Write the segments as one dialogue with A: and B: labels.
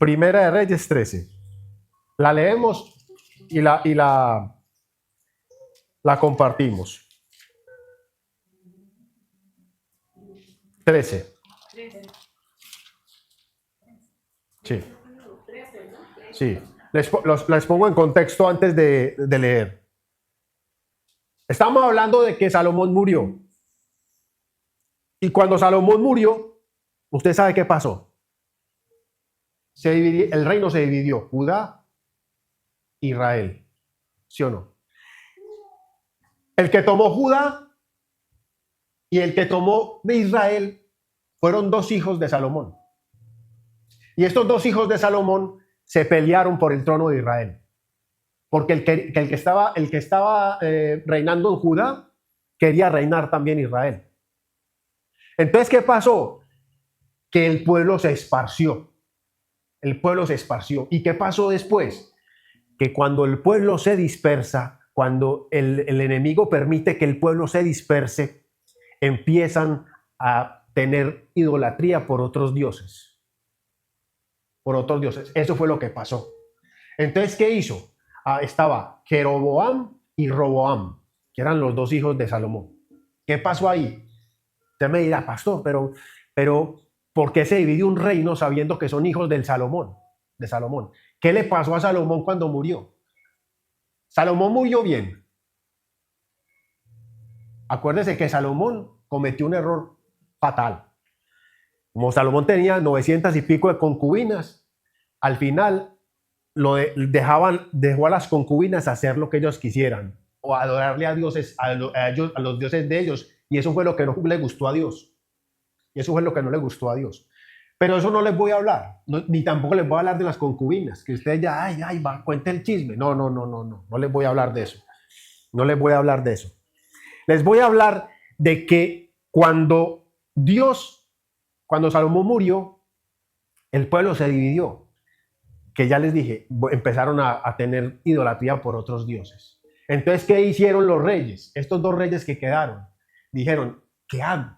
A: Primera de Reyes 13. La leemos y la compartimos. 13. Sí. Sí. Les pongo en contexto antes de leer. Estamos hablando de que Salomón murió. Y cuando Salomón murió, usted sabe qué pasó. El reino se dividió. Judá, Israel. ¿Sí o no? El que tomó Judá y el que tomó de Israel fueron dos hijos de Salomón. Y estos dos hijos de Salomón se pelearon por el trono de Israel. Porque el que estaba reinando en Judá quería reinar también Israel. Entonces, ¿qué pasó? Que el pueblo se esparció. El pueblo se esparció. ¿Y qué pasó después? Que cuando el pueblo se dispersa, cuando el enemigo permite que el pueblo se disperse, empiezan a tener idolatría por otros dioses. Por otros dioses. Eso fue lo que pasó. Entonces, ¿qué hizo? Estaba Jeroboam y Roboam, que eran los dos hijos de Salomón. ¿Qué pasó ahí? Usted me dirá, pastor, pero ¿por qué se dividió un reino sabiendo que son hijos de Salomón? ¿Qué le pasó a Salomón cuando murió? Salomón murió bien. Acuérdese que Salomón cometió un error fatal. Como Salomón tenía 900 y pico de concubinas, al final dejó a las concubinas hacer lo que ellos quisieran o adorarle a dioses, a los dioses de ellos, y eso fue lo que no le gustó a Dios. Y eso fue lo que no le gustó a Dios. Pero eso no les voy a hablar, ni tampoco les voy a hablar de las concubinas, que ustedes ya, cuente el chisme. No les voy a hablar de eso. No les voy a hablar de eso. Les voy a hablar de que cuando Salomón murió, el pueblo se dividió. Que ya les dije, empezaron a tener idolatría por otros dioses. Entonces, ¿qué hicieron los reyes? Estos dos reyes que quedaron, dijeron, ¿qué hago?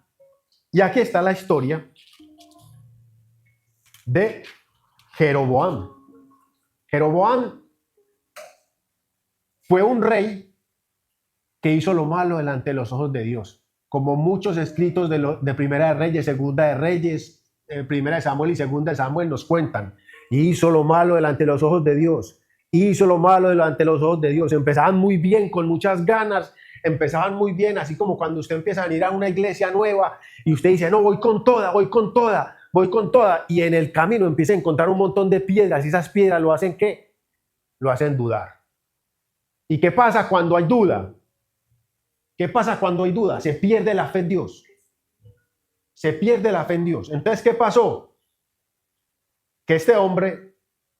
A: Y aquí está la historia de Jeroboam. Jeroboam fue un rey que hizo lo malo delante de los ojos de Dios. Como muchos escritos de Primera de Reyes, Segunda de Reyes, Primera de Samuel y Segunda de Samuel nos cuentan. Hizo lo malo delante de los ojos de Dios. Hizo lo malo delante de los ojos de Dios. Empezaban muy bien, con muchas ganas. Empezaban muy bien, así como cuando usted empieza a ir a una iglesia nueva y usted dice, no, voy con toda. Y en el camino empieza a encontrar un montón de piedras y esas piedras lo hacen ¿qué? Lo hacen dudar. ¿Y qué pasa cuando hay duda? ¿Qué pasa cuando hay duda? Se pierde la fe en Dios. Se pierde la fe en Dios. Entonces, ¿qué pasó? Que este hombre,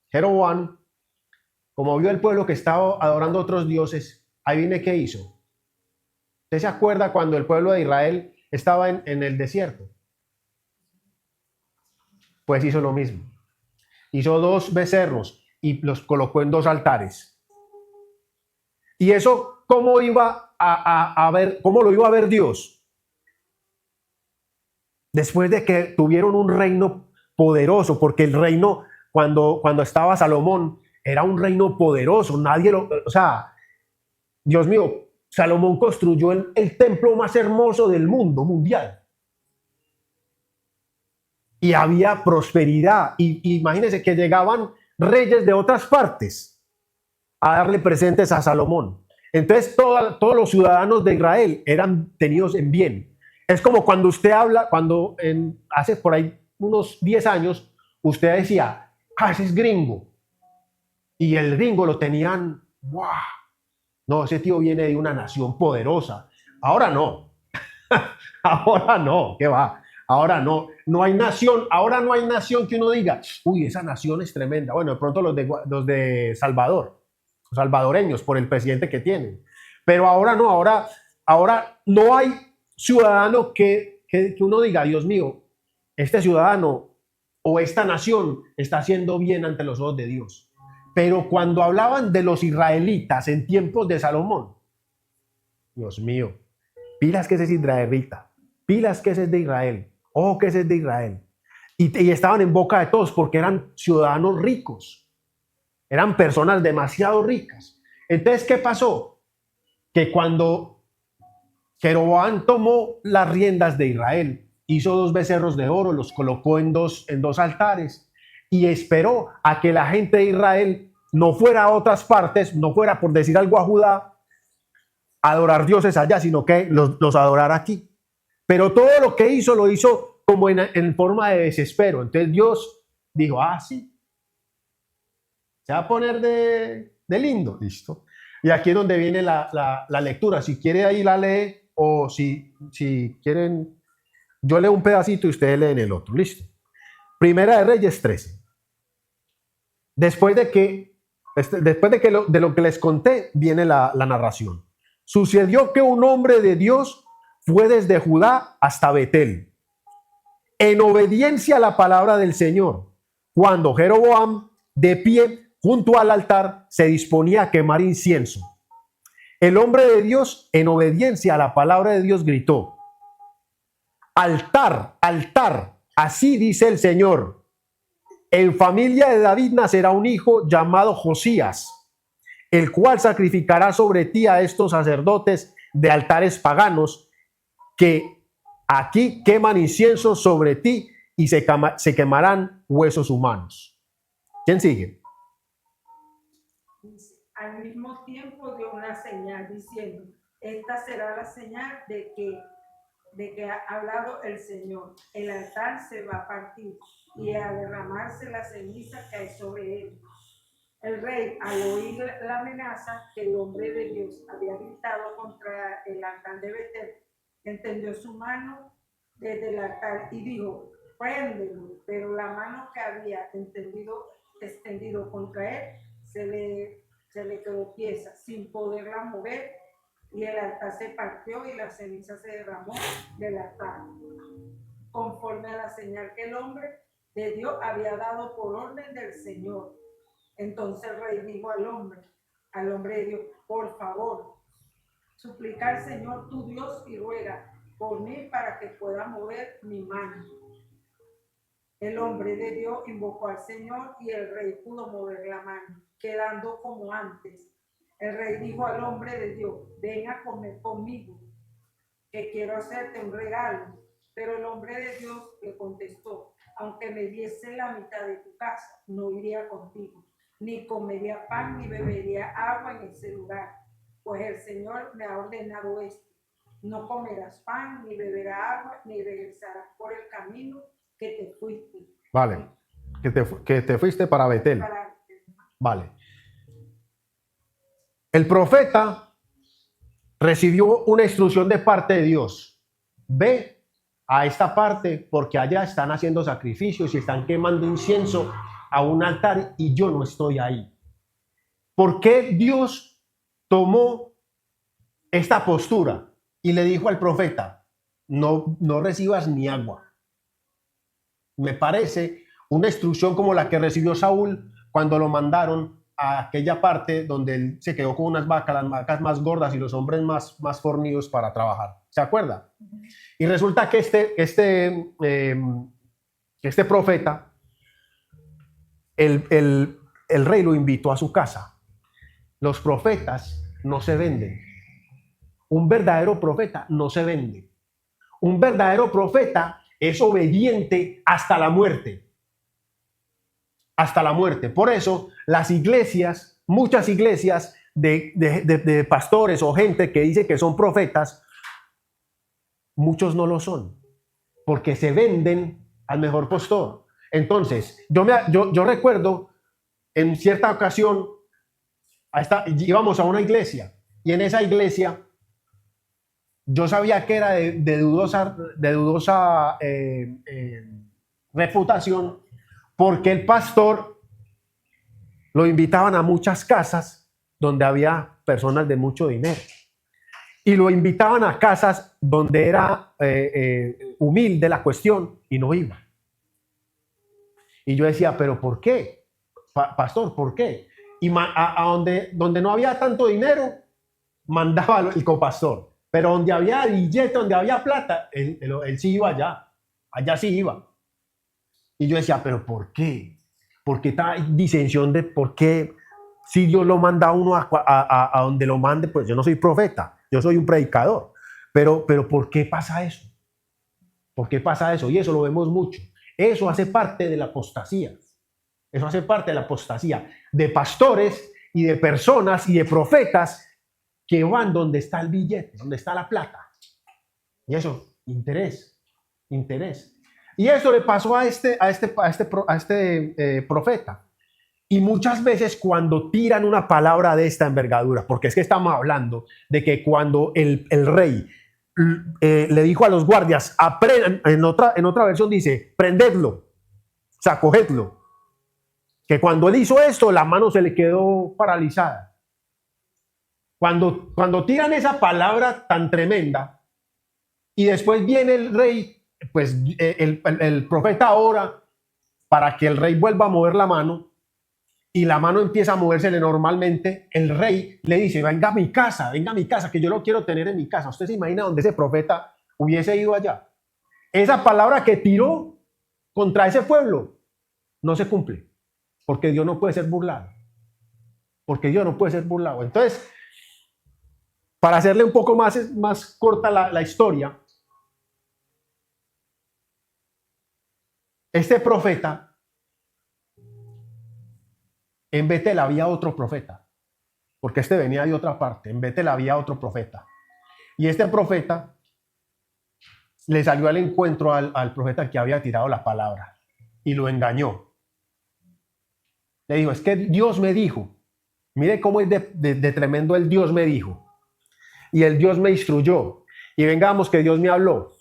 A: Jeroboam, como vio el pueblo que estaba adorando a otros dioses, ahí viene qué hizo. ¿Usted se acuerda cuando el pueblo de Israel estaba en el desierto? Pues hizo lo mismo. Hizo dos becerros y los colocó en dos altares. ¿Y eso cómo iba a ver, cómo lo iba a ver Dios? Después de que tuvieron un reino poderoso, porque el reino, cuando estaba Salomón, era un reino poderoso. Dios mío, Salomón construyó el templo más hermoso del mundo mundial. Y había prosperidad. Y imagínense que llegaban reyes de otras partes a darle presentes a Salomón. Entonces todos los ciudadanos de Israel eran tenidos en bien. Es como cuando usted habla, hace por ahí unos 10 años, usted decía, ese es gringo. Y el gringo lo tenían, ¡wow! No, ese tío viene de una nación poderosa. Ahora no. Ahora no, ¿qué va? Ahora no hay nación, ahora no hay nación que uno diga, uy, esa nación es tremenda. Bueno, de pronto los de Salvador, los salvadoreños, por el presidente que tienen. Pero ahora no, ahora no hay ciudadano que uno diga, Dios mío, este ciudadano o esta nación está haciendo bien ante los ojos de Dios. Pero cuando hablaban de los israelitas en tiempos de Salomón, Dios mío, pilas que ese es israelita, pilas que ese es de Israel, ojo que ese es de Israel. y estaban en boca de todos porque eran ciudadanos ricos, eran personas demasiado ricas. Entonces, ¿qué pasó? Que cuando Jeroboam tomó las riendas de Israel, hizo 2 becerros de oro, los colocó en dos altares y esperó a que la gente de Israel no fuera a otras partes, no fuera, por decir algo, a Judá, a adorar dioses allá, sino que los adorara aquí. Pero todo lo que hizo, lo hizo como en forma de desespero. Entonces Dios dijo, sí, se va a poner de lindo, listo. Y aquí es donde viene la lectura. Si quiere ahí la lee, o si quieren, yo leo un pedacito y ustedes leen el otro, listo. Primera de Reyes 13. Después de lo que les conté, viene la narración. Sucedió que un hombre de Dios fue desde Judá hasta Betel, en obediencia a la palabra del Señor, cuando Jeroboam, de pie junto al altar, se disponía a quemar incienso. El hombre de Dios, en obediencia a la palabra de Dios, gritó: altar, altar, así dice el Señor. En familia de David nacerá un hijo llamado Josías, el cual sacrificará sobre ti a estos sacerdotes de altares paganos que aquí queman incienso sobre ti y se quemarán huesos humanos. ¿Quién sigue?
B: Al mismo tiempo dio una señal diciendo: esta será la señal de que ha hablado el Señor. El altar se va a partir y a derramarse la ceniza cae sobre él. El rey, al oír la amenaza que el hombre de Dios había gritado contra el altar de Betel, entendió su mano desde el altar y dijo: préndelo. Pero la mano que había extendido contra él se le quedó tiesa, sin poderla mover, y el altar se partió y la ceniza se derramó del altar, conforme a la señal que el hombre de Dios había dado por orden del Señor. Entonces el rey dijo al hombre de Dios: por favor, suplica al Señor tu Dios y ruega por mí para que pueda mover mi mano. El hombre de Dios invocó al Señor y el rey pudo mover la mano, quedando como antes. El rey dijo al hombre de Dios: ven a comer conmigo, que quiero hacerte un regalo. Pero el hombre de Dios le contestó: aunque me diese la mitad de tu casa, no iría contigo, ni comería pan ni bebería agua en ese lugar, pues el Señor me ha ordenado esto: no comerás pan ni beberás agua, ni regresarás por el camino que te fuiste.
A: Vale, que te fuiste para Betel. Vale. El profeta recibió una instrucción de parte de Dios: ve a esta parte porque allá están haciendo sacrificios y están quemando incienso a un altar y yo no estoy ahí. ¿Por qué Dios tomó esta postura y le dijo al profeta: no recibas ni agua? Me parece una instrucción como la que recibió Saúl cuando lo mandaron a aquella parte donde él se quedó con unas vacas, las vacas más gordas y los hombres más fornidos para trabajar. ¿Se acuerda? Y resulta que este profeta, el rey lo invitó a su casa. Los profetas no se venden. Un verdadero profeta no se vende. Un verdadero profeta es obediente hasta la muerte. Hasta la muerte. Por eso las iglesias, muchas iglesias de pastores o gente que dice que son profetas, muchos no lo son, porque se venden al mejor postor. Entonces, yo recuerdo en cierta ocasión, íbamos a una iglesia y en esa iglesia yo sabía que era de dudosa reputación, porque el pastor lo invitaban a muchas casas donde había personas de mucho dinero y lo invitaban a casas donde era humilde la cuestión y no iba. Y yo decía: ¿pero por qué? Pastor, ¿por qué? Y donde no había tanto dinero, mandaba el copastor. Pero donde había billete, donde había plata, él sí iba allá. Allá sí iba. Y yo decía, pero ¿por qué? ¿Por qué esta disensión de por qué si Dios lo manda a uno a donde lo mande? Pues yo no soy profeta, yo soy un predicador. Pero ¿por qué pasa eso? ¿Por qué pasa eso? Y eso lo vemos mucho. Eso hace parte de la apostasía. Eso hace parte de la apostasía de pastores y de personas y de profetas que van donde está el billete, donde está la plata. Y eso, interés, interés. Y eso le pasó a este profeta. Y muchas veces cuando tiran una palabra de esta envergadura, porque es que estamos hablando de que cuando el rey le dijo a los guardias, en otra versión dice, prendedlo, o sea, cogedlo. Que cuando él hizo esto, la mano se le quedó paralizada. Cuando tiran esa palabra tan tremenda y después viene el rey, pues el profeta ora para que el rey vuelva a mover la mano y la mano empieza a movérsele normalmente, el rey le dice, venga a mi casa, que yo lo quiero tener en mi casa. ¿Usted se imagina donde ese profeta hubiese ido allá? Esa palabra que tiró contra ese pueblo no se cumple, porque Dios no puede ser burlado. Porque Dios no puede ser burlado. Entonces, para hacerle un poco más corta la historia, este profeta, en Betel había otro profeta, porque este venía de otra parte. En Betel había otro profeta. Y este profeta le salió al encuentro al profeta que había tirado la palabra y lo engañó. Le dijo, es que Dios me dijo, mire cómo es de tremendo el Dios me dijo. Y el Dios me instruyó. Y vengamos que Dios me habló.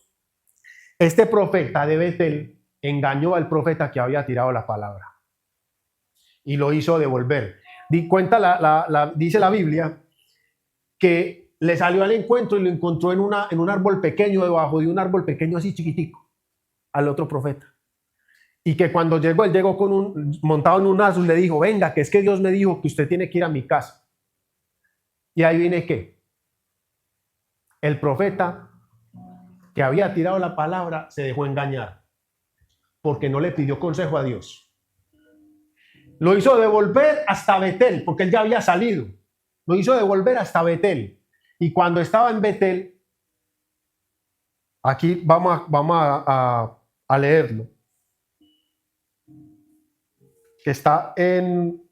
A: Este profeta de Betel engañó al profeta que había tirado la palabra y lo hizo devolver. Dice la Biblia que le salió al encuentro y lo encontró en un árbol pequeño, debajo de un árbol pequeño así chiquitico, al otro profeta. Y que cuando llegó, él llegó montado en un asno y le dijo, venga, que es que Dios me dijo que usted tiene que ir a mi casa. Y ahí viene que el profeta que había tirado la palabra se dejó engañar porque no le pidió consejo a Dios. Lo hizo devolver hasta Betel, porque él ya había salido. Lo hizo devolver hasta Betel. Y cuando estaba en Betel, aquí vamos a leerlo, que está en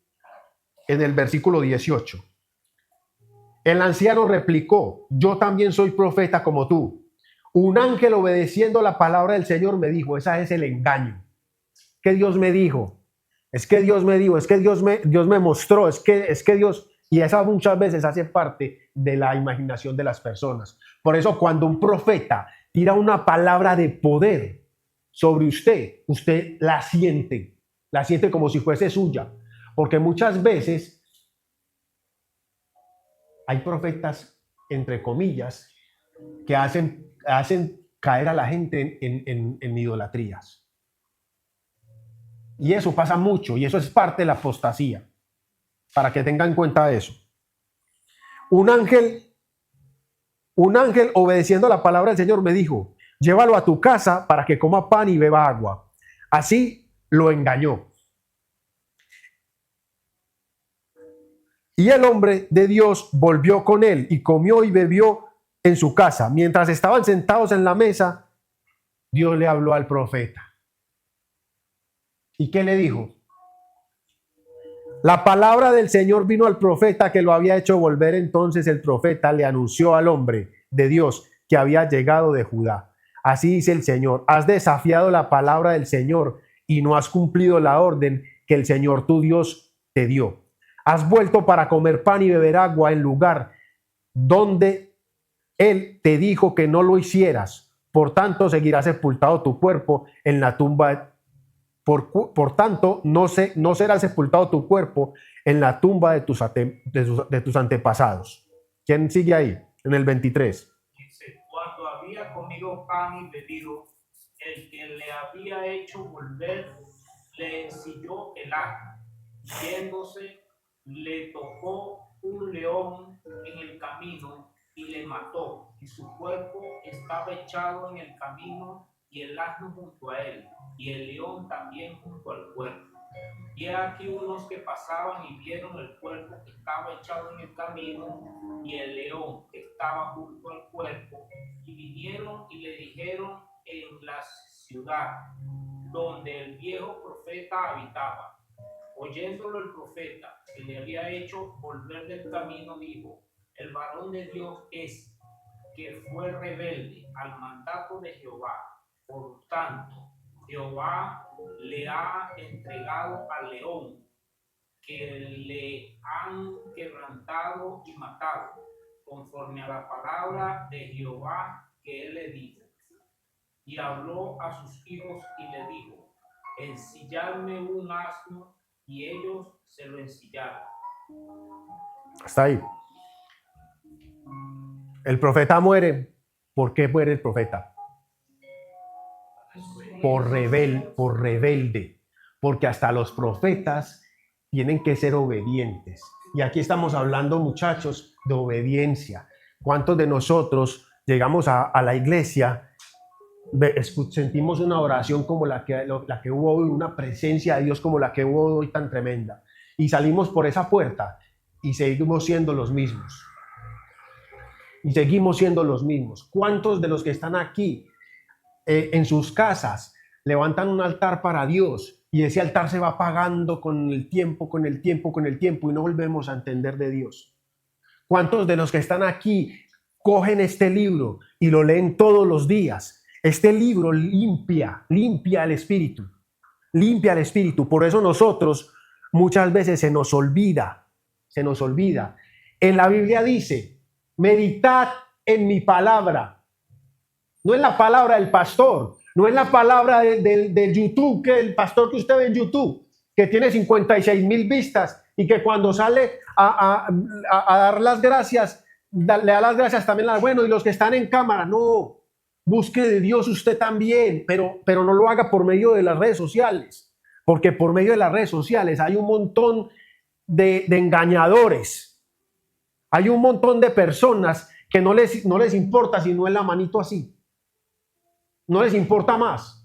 A: el versículo 18. El anciano replicó, yo también soy profeta como tú. Un ángel obedeciendo la palabra del Señor me dijo, ese es el engaño. ¿Qué Dios me dijo? Es que Dios me dijo, es que Dios me mostró, es que Dios, y esa muchas veces hace parte de la imaginación de las personas. Por eso cuando un profeta tira una palabra de poder sobre usted la siente como si fuese suya, porque muchas veces hay profetas, entre comillas, que hacen caer a la gente en idolatrías. Y eso pasa mucho, y eso es parte de la apostasía, para que tengan en cuenta eso. Un ángel obedeciendo la palabra del Señor me dijo, llévalo a tu casa para que coma pan y beba agua. Así lo engañó. Y el hombre de Dios volvió con él y comió y bebió en su casa. Mientras estaban sentados en la mesa, Dios le habló al profeta. ¿Y qué le dijo? La palabra del Señor vino al profeta que lo había hecho volver. Entonces el profeta le anunció al hombre de Dios que había llegado de Judá. Así dice el Señor, has desafiado la palabra del Señor y no has cumplido la orden que el Señor tu Dios te dio. Has vuelto para comer pan y beber agua en lugar donde Él te dijo que no lo hicieras. Por tanto, seguirá sepultado tu cuerpo en la tumba. Por tanto, no será sepultado tu cuerpo en la tumba de tus antepasados. ¿Quién sigue ahí? En el 23.
C: Dice, cuando había comido pan y bebido, el que le había hecho volver le ensilló el asno. Yéndose, le tocó un león en el camino y le mató, y su cuerpo estaba echado en el camino y el asno junto a él, y el león también junto al cuerpo. Y aquí unos que pasaban y vieron el cuerpo que estaba echado en el camino y el león que estaba junto al cuerpo, y vinieron y le dijeron en la ciudad donde el viejo profeta habitaba. Oyéndolo el profeta, que le había hecho volver del camino, dijo: el varón de Dios es, que fue rebelde al mandato de Jehová. Por tanto, Jehová le ha entregado al león, que le han quebrantado y matado, conforme a la palabra de Jehová que él le dijo. Y habló a sus hijos y le dijo: ensilladme un asno, y ellos se lo ensillaron.
A: Hasta ahí. El profeta muere. ¿Por qué muere el profeta? Por rebelde. Porque hasta los profetas tienen que ser obedientes. Y aquí estamos hablando, muchachos, de obediencia. ¿Cuántos de nosotros llegamos a la iglesia, sentimos una oración como la que hubo hoy, una presencia de Dios como la que hubo hoy tan tremenda, y salimos por esa puerta y seguimos siendo los mismos? Y seguimos siendo los mismos. ¿Cuántos de los que están aquí en sus casas levantan un altar para Dios y ese altar se va apagando con el tiempo y no volvemos a entender de Dios? ¿Cuántos de los que están aquí cogen este libro y lo leen todos los días? Este libro limpia el espíritu, limpia el espíritu. Por eso nosotros muchas veces se nos olvida. En la Biblia dice: meditad en mi palabra. No en la palabra del pastor, no en la palabra de YouTube, que el pastor que usted ve en YouTube, que tiene 56,000 vistas y que cuando sale a dar las gracias, le da las gracias también a bueno, y los que están en cámara. No, busque de Dios usted también, pero no lo haga por medio de las redes sociales, porque por medio de las redes sociales hay un montón de engañadores, hay un montón de personas que no les importa si no es la manito así, no les importa más.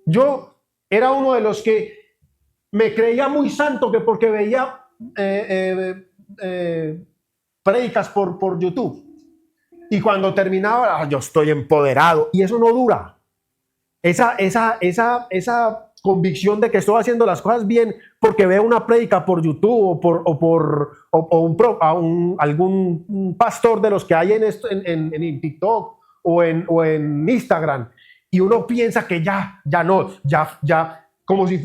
A: Yo era uno de los que me creía muy santo, que porque veía prédicas por YouTube, y cuando terminaba, yo estoy empoderado, y eso no dura. Esa convicción de que estoy haciendo las cosas bien porque veo una prédica por YouTube algún pastor de los que hay en TikTok o en Instagram, y uno piensa que ya como si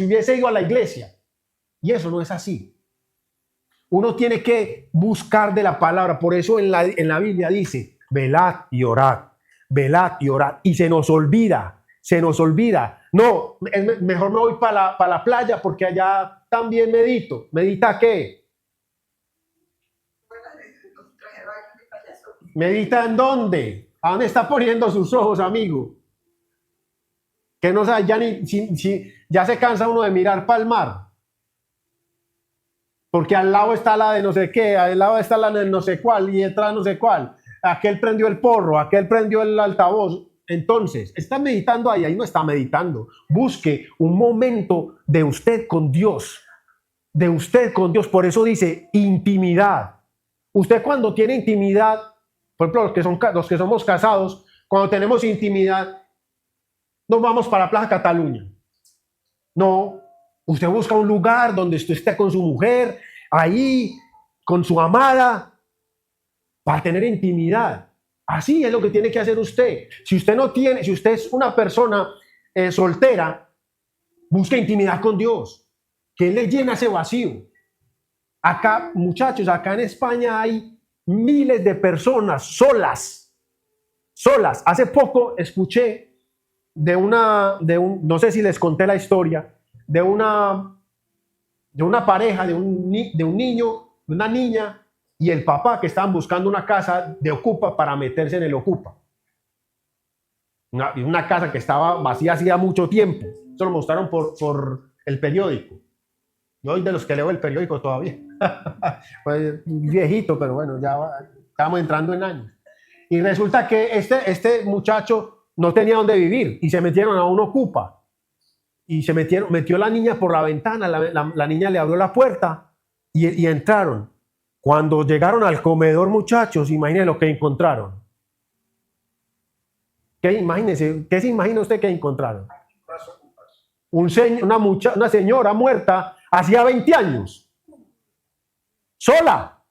A: hubiese ido a la iglesia, y eso no es así. Uno tiene que buscar de la palabra. Por eso en la Biblia dice: velad y orad, y se nos olvida. No, mejor me voy para la playa porque allá también medito. ¿Medita qué? ¿Medita en dónde? ¿A dónde está poniendo sus ojos, amigo? Que no sabe, ya se cansa uno de mirar para el mar. Porque al lado está la de no sé qué, al lado está la de no sé cuál, y detrás no sé cuál. Aquel prendió el porro, aquel prendió el altavoz. Entonces, está meditando ahí no está meditando. Busque un momento de usted con Dios. Por eso dice intimidad. Usted cuando tiene intimidad, por ejemplo, los que somos casados, cuando tenemos intimidad, no vamos para Plaza Cataluña. No. Usted busca un lugar donde usted esté con su mujer, ahí, con su amada, para tener intimidad. Así es lo que tiene que hacer usted. Si usted es una persona soltera, busque intimidad con Dios, que Él le llena ese vacío. Acá, muchachos, acá en España hay miles de personas solas. Hace poco escuché no sé si les conté la historia, de una pareja, de un niño, de una niña y el papá, que estaban buscando una casa de ocupa para meterse en el ocupa. Una casa que estaba vacía hacía mucho tiempo. Eso lo mostraron por el periódico. Yo soy de los que leo el periódico todavía. Pues viejito, pero bueno, ya estamos entrando en años. Y resulta que este muchacho no tenía dónde vivir y se metieron a un ocupa. Y metió la niña por la ventana, la niña le abrió la puerta y entraron. Cuando llegaron al comedor, muchachos, imagínense lo que encontraron. Imagínense, ¿qué se imagina usted que encontraron? Una señora muerta hacía 20 años. Sola.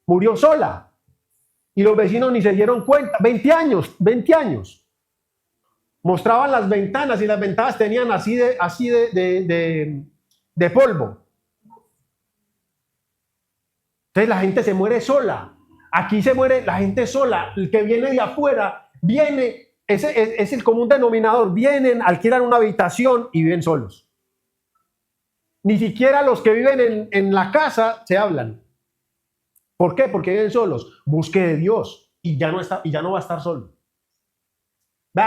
A: Murió sola. Y los vecinos ni se dieron cuenta. 20 años. Mostraban las ventanas y las ventanas tenían así de polvo. Entonces la gente se muere sola. Aquí se muere la gente sola. El que viene de afuera, es el común denominador. Vienen, alquilan una habitación y viven solos. Ni siquiera los que viven en la casa se hablan. ¿Por qué? Porque viven solos. Busque de Dios y ya no va a estar solo.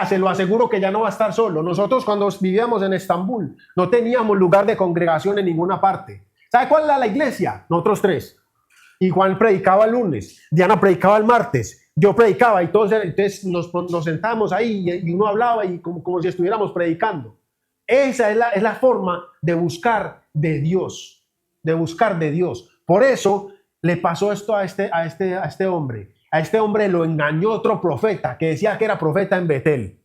A: Se lo aseguro que ya no va a estar solo. Nosotros cuando vivíamos en Estambul no teníamos lugar de congregación en ninguna parte. ¿Sabe cuál era la iglesia? Nosotros 3. Y Juan predicaba el lunes, Diana predicaba el martes, yo predicaba y todos, entonces nos sentábamos ahí y uno hablaba y como si estuviéramos predicando. Esa es la forma de buscar de Dios, Por eso le pasó esto a este hombre. A este hombre lo engañó otro profeta que decía que era profeta en Betel.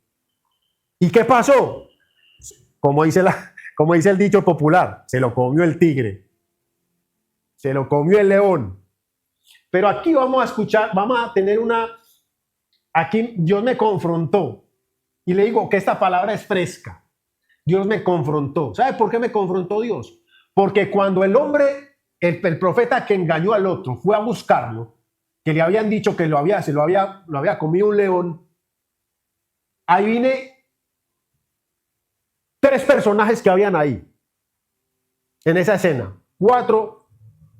A: ¿Y qué pasó? Como dice el dicho popular, se lo comió el tigre. Se lo comió el león. Pero aquí vamos a tener aquí Dios me confrontó. Y le digo que esta palabra es fresca. Dios me confrontó. ¿Sabe por qué me confrontó Dios? Porque cuando el hombre, el profeta que engañó al otro, fue a buscarlo, que le habían dicho que lo había comido un león, ahí vine 3 personajes que habían ahí, en esa escena. 4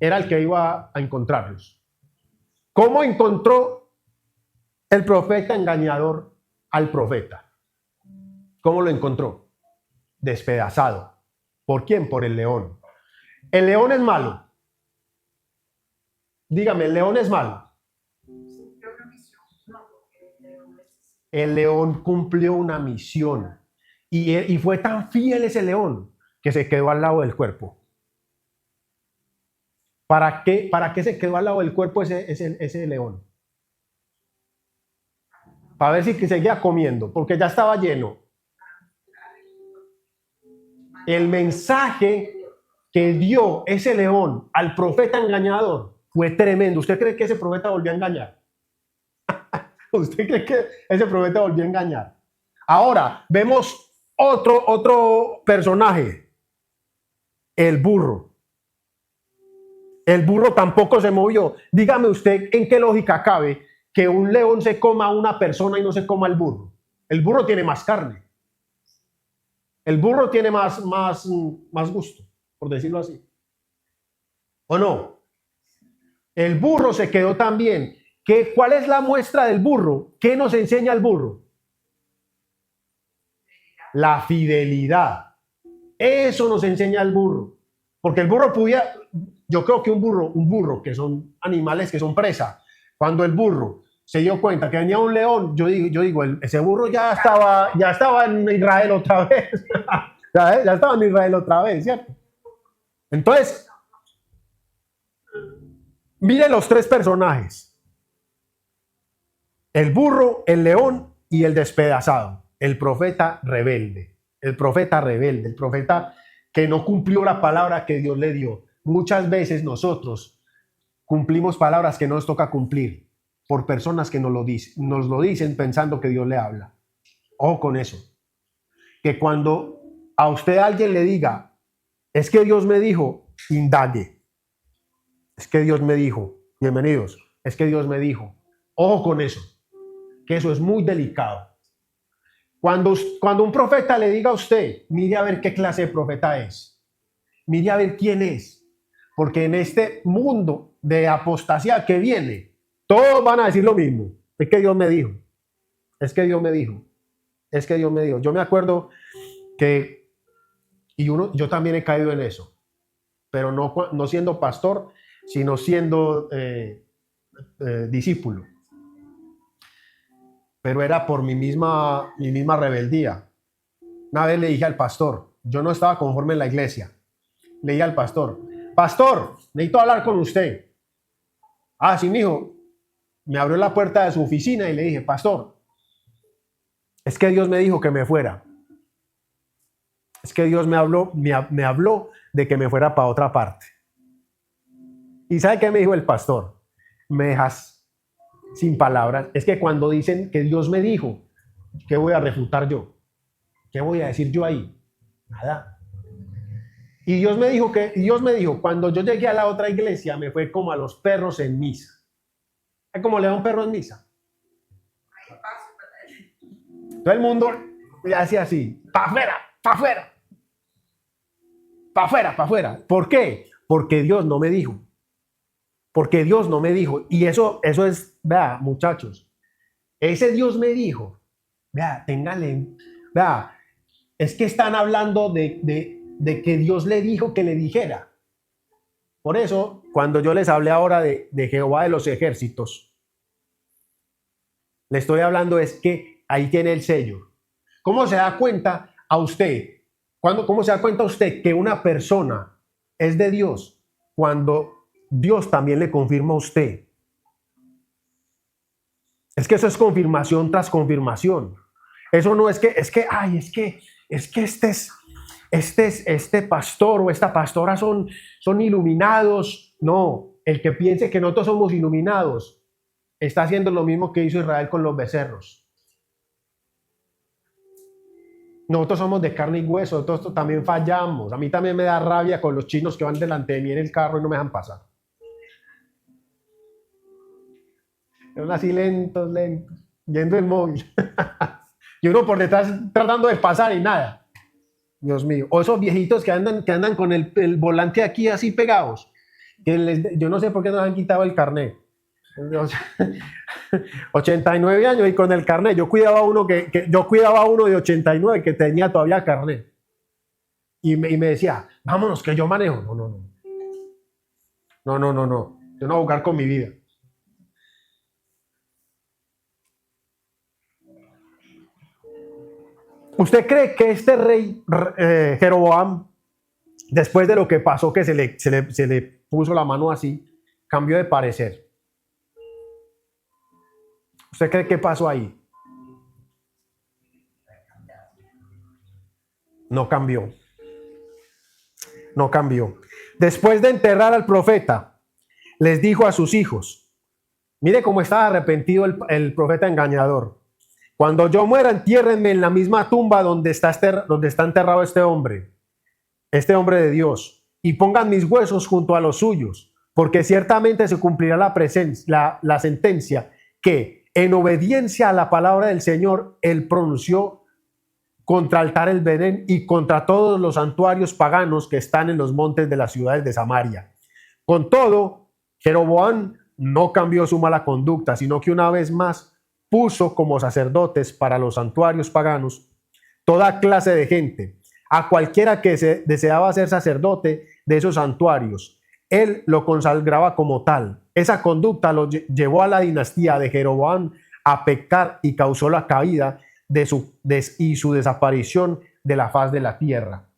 A: era el que iba a encontrarlos. ¿Cómo encontró el profeta engañador al profeta? ¿Cómo lo encontró? Despedazado. ¿Por quién? Por el león. El león es malo. Dígame, ¿el león es malo? El león cumplió una misión. Y fue tan fiel ese león que se quedó al lado del cuerpo. ¿Para qué se quedó al lado del cuerpo ese león? Para ver si seguía comiendo, porque ya estaba lleno. El mensaje que dio ese león al profeta engañador fue tremendo. ¿Usted cree que ese profeta volvió a engañar? ¿Usted cree que ese profeta volvió a engañar? Ahora, vemos otro personaje. El burro. El burro tampoco se movió. Dígame usted, ¿en qué lógica cabe que un león se coma a una persona y no se coma al burro? El burro tiene más carne. El burro tiene más gusto, por decirlo así. ¿O no? El burro se quedó también. ¿Cuál es la muestra del burro? ¿Qué nos enseña el burro? La fidelidad. Eso nos enseña el burro. Porque el burro yo creo que un burro, que son animales que son presa, cuando el burro se dio cuenta que venía un león, yo digo, ese burro ya estaba en Israel otra vez. ya estaba en Israel otra vez, ¿cierto? Entonces, mire los 3 personajes. El burro, el león y el despedazado. El profeta rebelde. El profeta que no cumplió la palabra que Dios le dio. Muchas veces nosotros cumplimos palabras que no nos toca cumplir por personas que nos lo dicen pensando que Dios le habla. Ojo con eso. Que cuando a usted alguien le diga, es que Dios me dijo, indague. Es que Dios me dijo, bienvenidos, es que Dios me dijo. Ojo con eso, que eso es muy delicado. Cuando un profeta le diga a usted, mire a ver qué clase de profeta es. Mire a ver quién es. Porque en este mundo de apostasía que viene, todos van a decir lo mismo. Es que Dios me dijo. Es que Dios me dijo. Es que Dios me dijo. Yo me acuerdo que, yo también he caído en eso. Pero no siendo pastor, sino siendo discípulo. pero era por mi misma rebeldía. Una vez le dije al pastor, yo no estaba conforme en la iglesia. Le dije al pastor, pastor, necesito hablar con usted. Ah, sí, mijo. Me abrió la puerta de su oficina y le dije, pastor, es que Dios me dijo que me fuera. Es que Dios me habló de que me fuera para otra parte. ¿Y sabe qué me dijo el pastor? Me dejas sin palabras. Es que cuando dicen que Dios me dijo, ¿qué voy a refutar yo? ¿Qué voy a decir yo ahí? Nada. Y Dios me dijo, cuando yo llegué a la otra iglesia, me fue como a los perros en misa. ¿Es como le da un perro en misa? Todo el mundo le hacía así, para afuera, para afuera, para afuera, para afuera. ¿Por qué? Porque Dios no me dijo. Porque Dios no me dijo. Y eso es, vea, muchachos, ese Dios me dijo, vea, téngale, vea, es que están hablando de que Dios le dijo que le dijera. Por eso, cuando yo les hablé ahora de Jehová de los ejércitos, le estoy hablando es que ahí tiene el sello. ¿Cómo se da cuenta a usted? ¿Cómo se da cuenta a usted que una persona es de Dios? Cuando Dios también le confirma a usted. Es que eso es confirmación tras confirmación. Eso no es que este pastor o esta pastora son iluminados. No, el que piense que nosotros somos iluminados está haciendo lo mismo que hizo Israel con los becerros. Nosotros somos de carne y hueso, nosotros también fallamos. A mí también me da rabia con los chinos que van delante de mí en el carro y no me dejan pasar. Son así lentos, yendo el móvil. Y uno por detrás tratando de pasar y nada. Dios mío. O esos viejitos que andan con el volante aquí así pegados. Yo no sé por qué nos han quitado el carnet. 89 años y con el carnet. Yo cuidaba a uno de 89 que tenía todavía carnet. Y me decía, vámonos que yo manejo. No. Yo no voy a jugar con mi vida. ¿Usted cree que este rey Jeroboam, después de lo que pasó, que se le puso la mano así, cambió de parecer? ¿Usted cree que pasó ahí? No cambió. No cambió. Después de enterrar al profeta, les dijo a sus hijos, mire cómo estaba arrepentido el profeta engañador. Cuando yo muera, entiérrenme en la misma tumba donde está enterrado este hombre de Dios, y pongan mis huesos junto a los suyos, porque ciertamente se cumplirá la sentencia que, en obediencia a la palabra del Señor, él pronunció contra Altar el Belén y contra todos los santuarios paganos que están en los montes de las ciudades de Samaria. Con todo, Jeroboam no cambió su mala conducta, sino que una vez más puso como sacerdotes para los santuarios paganos toda clase de gente. A cualquiera que se deseaba ser sacerdote de esos santuarios, él lo consagraba como tal. Esa conducta lo llevó a la dinastía de Jeroboam a pecar y causó la caída y su desaparición de la faz de la tierra.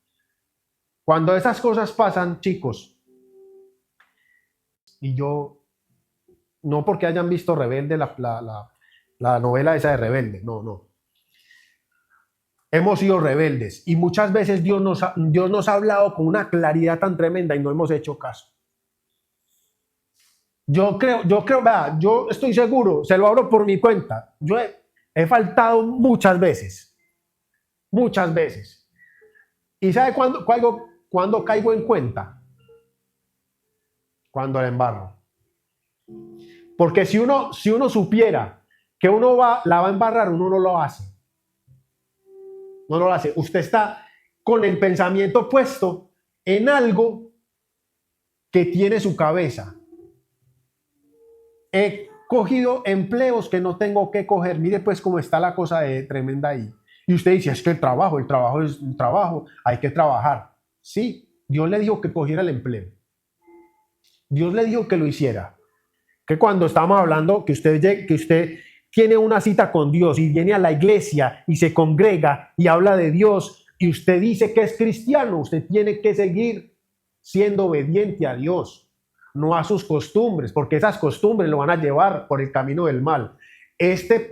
A: Cuando esas cosas pasan, chicos, y yo, no porque hayan visto Rebelde, la novela esa de Rebelde, no. Hemos sido rebeldes y muchas veces Dios nos ha hablado con una claridad tan tremenda y no hemos hecho caso. Yo estoy seguro, se lo abro por mi cuenta. Yo he faltado muchas veces. ¿Y sabe cuándo caigo en cuenta? Cuando la embarro. Porque si uno supiera que la va a embarrar, uno no lo hace. No lo hace. Usted está con el pensamiento puesto en algo que tiene su cabeza. He cogido empleos que no tengo que coger. Mire pues cómo está la cosa tremenda ahí. Y usted dice, es que el trabajo es un trabajo, hay que trabajar. Sí, Dios le dijo que cogiera el empleo. Dios le dijo que lo hiciera. Que cuando estamos hablando, que usted tiene una cita con Dios y viene a la iglesia y se congrega y habla de Dios y usted dice que es cristiano, usted tiene que seguir siendo obediente a Dios, no a sus costumbres, porque esas costumbres lo van a llevar por el camino del mal. Este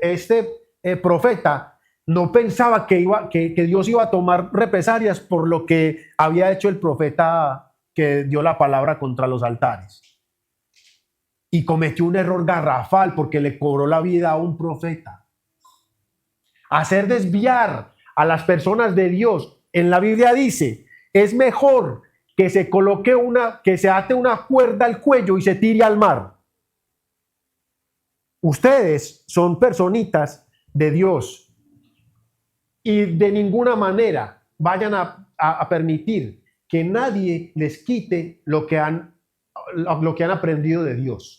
A: profeta no pensaba que Dios iba a tomar represalias por lo que había hecho el profeta que dio la palabra contra los altares. Y cometió un error garrafal porque le cobró la vida a un profeta. Hacer desviar a las personas de Dios. En la Biblia dice, es mejor que se ate una cuerda al cuello y se tire al mar. Ustedes son personitas de Dios y de ninguna manera vayan a permitir que nadie les quite lo que han aprendido de Dios.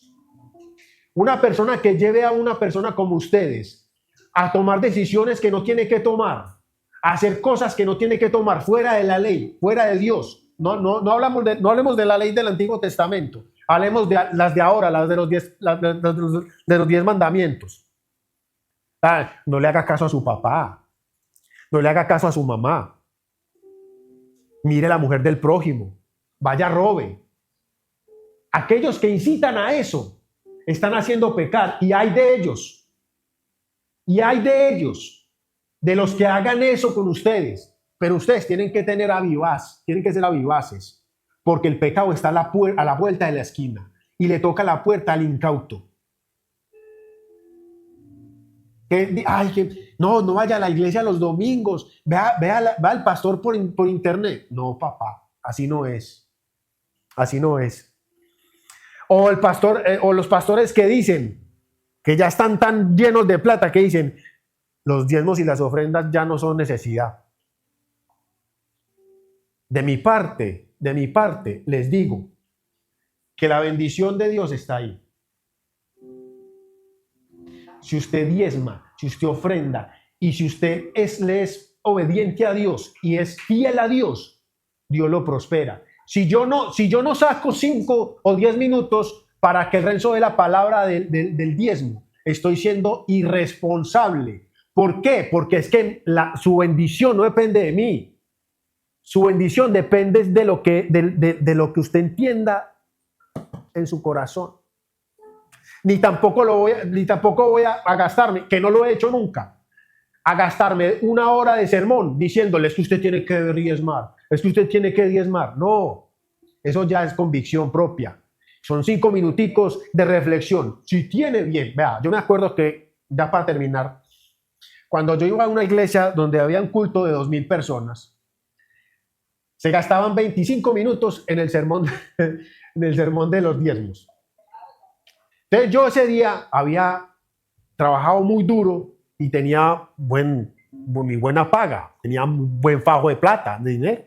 A: Una persona que lleve a una persona como ustedes a tomar decisiones que no tiene que tomar, a hacer cosas que no tiene que tomar, fuera de la ley, fuera de Dios. No hablemos de la ley del Antiguo Testamento, hablemos de las de ahora, las de los 10 mandamientos. No le haga caso a su papá, no le haga caso a su mamá. Mire la mujer del prójimo, vaya, robe. Aquellos que incitan a eso están haciendo pecar, y hay de ellos, de los que hagan eso con ustedes, pero ustedes tienen que tener tienen que ser avivaces, porque el pecado está a la vuelta de la esquina y le toca la puerta al incauto. No vaya a la iglesia los domingos, vea al pastor por internet. No, papá, así no es. O el pastor, o los pastores que dicen que ya están tan llenos de plata que dicen los diezmos y las ofrendas ya no son necesidad. De mi parte, les digo que la bendición de Dios está ahí. Si usted diezma, si usted ofrenda y si usted le es obediente a Dios y es fiel a Dios, Dios lo prospera. Si yo no saco 5 o 10 minutos para que el Renzo dé la palabra del diezmo, estoy siendo irresponsable. ¿Por qué? Porque es que su bendición no depende de mí. Su bendición depende de lo que usted entienda en su corazón. Ni tampoco voy a gastarme, que no lo he hecho nunca, a gastarme 1 hora de sermón diciéndoles que usted tiene que diezmar, es que usted tiene que diezmar. No, eso ya es convicción propia. Son 5 minuticos de reflexión. Si tiene bien, vea, yo me acuerdo que, ya para terminar, cuando yo iba a una iglesia donde había un culto de 2,000 personas, se gastaban 25 minutos en el sermón de los diezmos. Entonces yo ese día había trabajado muy duro y tenía muy buena paga, tenía un buen fajo de plata, de dinero.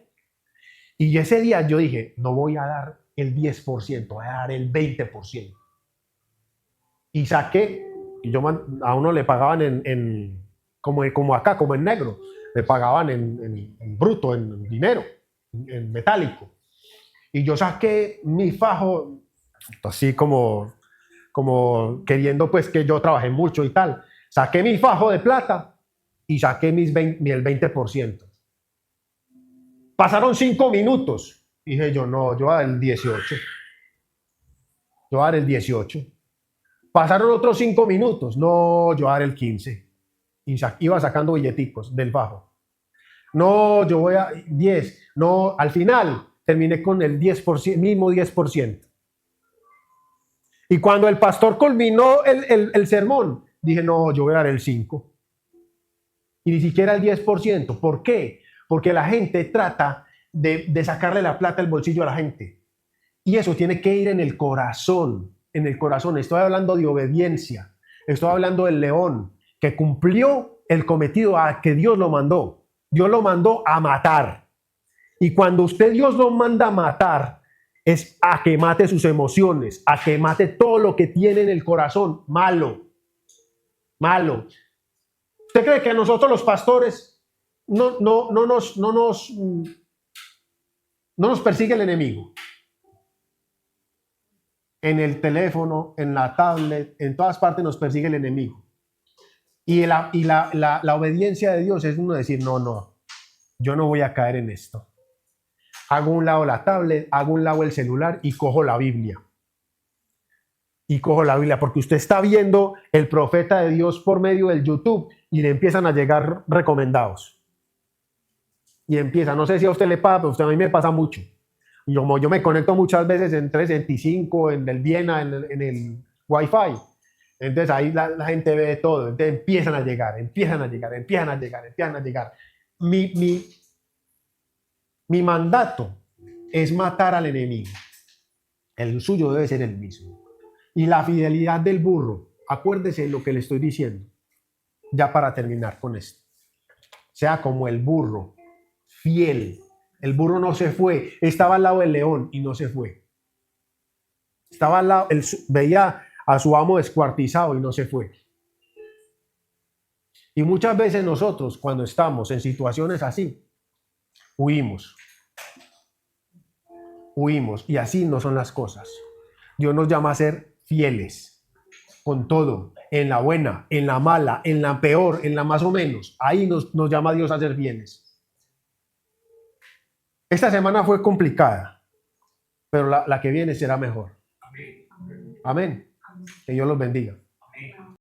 A: Y ese día yo dije, no voy a dar el 10%, voy a dar el 20%. Y saqué, y a uno le pagaban como acá, como en negro, le pagaban en bruto, en dinero, en metálico. Y yo saqué mi fajo, así como queriendo pues que yo trabajé mucho y tal. Saqué mi fajo de plata y saqué el 20%. Pasaron 5 minutos. Dije yo, no, yo voy a dar el 18. Yo voy a dar el 18. Pasaron otros 5 minutos. No, yo voy a dar el 15. Y iba sacando billeticos del fajo. No, yo voy a 10. No, al final terminé con el 10%, mismo 10%. Y cuando el pastor culminó el sermón, dije, no, yo voy a dar el 5%. Y ni siquiera el 10%. ¿Por qué? Porque la gente trata de sacarle la plata del bolsillo a la gente. Y eso tiene que ir en el corazón. En el corazón. Estoy hablando de obediencia. Estoy hablando del león que cumplió el cometido a que Dios lo mandó. Dios lo mandó a matar. Y cuando Dios lo manda a matar, es a que mate sus emociones, a que mate todo lo que tiene en el corazón malo. ¿Usted cree que a nosotros los pastores no nos persigue el enemigo? En el teléfono, en la tablet, en todas partes nos persigue el enemigo. Y la obediencia de Dios es uno decir, no, yo no voy a caer en esto. Hago un lado la tablet, hago un lado el celular y cojo la Biblia. Y cojo la Biblia, porque usted está viendo el profeta de Dios por medio del YouTube y le empiezan a llegar recomendados. Y empieza, no sé si a usted le pasa, pero a mí me pasa mucho. Y como yo me conecto muchas veces en 365, en el Viena, en el Wi-Fi, entonces ahí la gente ve todo, entonces empiezan a llegar. Mi mandato es matar al enemigo. El suyo debe ser el mismo. Y la fidelidad del burro, acuérdese lo que le estoy diciendo, ya para terminar con esto. Sea como el burro, fiel. El burro no se fue, estaba al lado del león y no se fue. Estaba al lado, veía a su amo descuartizado y no se fue. Y muchas veces nosotros, cuando estamos en situaciones así, huimos. Y así no son las cosas. Dios nos llama a ser fieles con todo, en la buena, en la mala, en la peor, en la más o menos. Ahí nos llama Dios a ser fieles. Esta semana fue complicada, pero la que viene será mejor. Amén. Que Dios los bendiga.